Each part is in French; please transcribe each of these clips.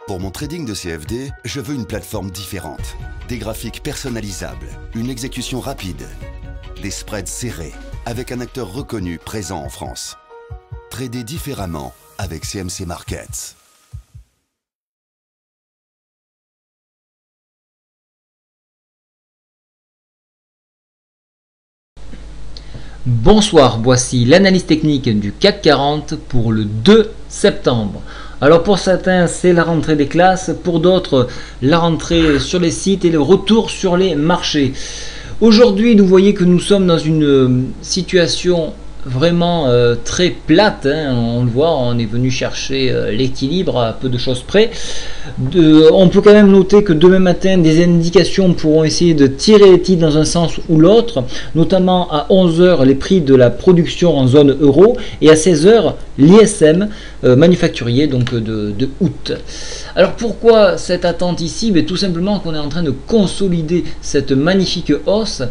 Pour mon trading de CFD, je veux une plateforme différente. Des graphiques personnalisables, une exécution rapide, des spreads serrés, avec un acteur reconnu présent en France. Trader différemment avec CMC Markets. Bonsoir, voici l'analyse technique du CAC 40 pour le 2 septembre. Alors pour certains c'est la rentrée des classes, pour d'autres la rentrée sur les sites et le retour sur les marchés. Aujourd'hui vous voyez que nous sommes dans une situation vraiment très plate, hein. On le voit, on est venu chercher l'équilibre à peu de choses près. On peut quand même noter que demain matin des indications pourront essayer de tirer les titres dans un sens ou l'autre, notamment à 11 h les prix de la production en zone euro et à 16 h l'ISM manufacturier donc de août. Alors pourquoi cette attente ici? Tout simplement qu'on est en train de consolider cette magnifique hausse.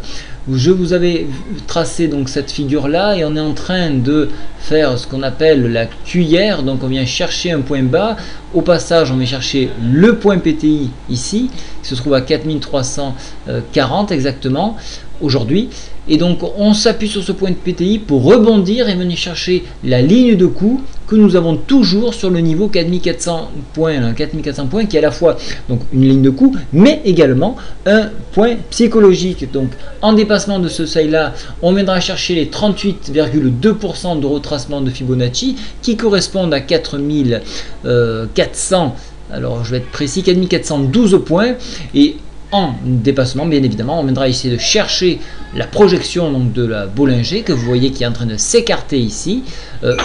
Je vous avais tracé donc cette figure là et on est en train de faire ce qu'on appelle la cuillère. Donc on vient chercher un point bas, au passage on vient chercher le point PTI ici qui se trouve à 4340 exactement aujourd'hui, et donc on s'appuie sur ce point de PTI pour rebondir et venir chercher la ligne de coup que nous avons toujours sur le niveau 4400 points, 4400 points qui est à la fois donc une ligne de coup mais également un point psychologique. Donc en dépassement de ce seuil là on viendra chercher les 38,2% de retracement de Fibonacci qui correspondent à 4400, alors je vais être précis, 4412 points, et en dépassement bien évidemment on viendra essayer de chercher la projection donc de la Bollinger que vous voyez qui est en train de s'écarter ici,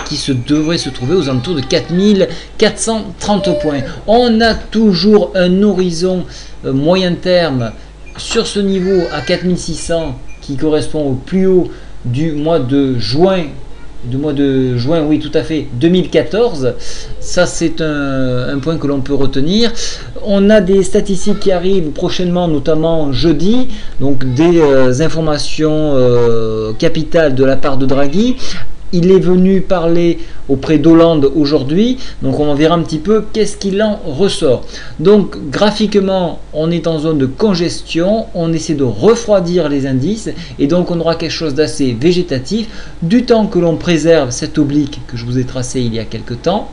qui devrait se trouver aux alentours de 4430 points. On a toujours un horizon moyen terme sur ce niveau à 4600 qui correspond au plus haut du mois de juin. Oui tout à fait, 2014. Ça c'est un point que l'on peut retenir. On a des statistiques qui arrivent prochainement, notamment jeudi, donc des informations capitales de la part de Draghi. Il est venu parler auprès d'Hollande aujourd'hui, donc on verra un petit peu qu'est-ce qu'il en ressort. Donc graphiquement on est en zone de congestion, on essaie de refroidir les indices et donc on aura quelque chose d'assez végétatif du temps que l'on préserve cette oblique que je vous ai tracée il y a quelque temps.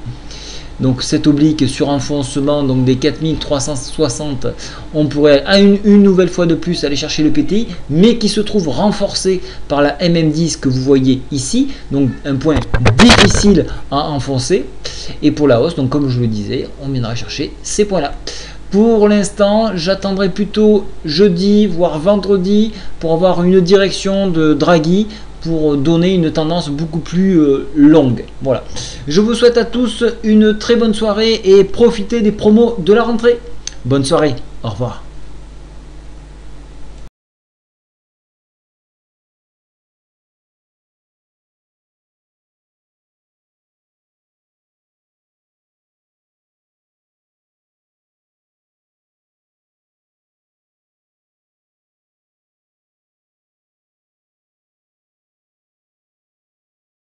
Donc cette oblique sur enfoncement donc des 4360, on pourrait à une nouvelle fois de plus aller chercher le PTI, mais qui se trouve renforcé par la MM10 que vous voyez ici, donc un point difficile à enfoncer. Et pour la hausse, donc comme je le disais, on viendra chercher ces points là. Pour l'instant, j'attendrai plutôt jeudi voire vendredi pour avoir une direction de Draghi, pour donner une tendance beaucoup plus longue. Voilà. Je vous souhaite à tous une très bonne soirée et profitez des promos de la rentrée. Bonne soirée. Au revoir.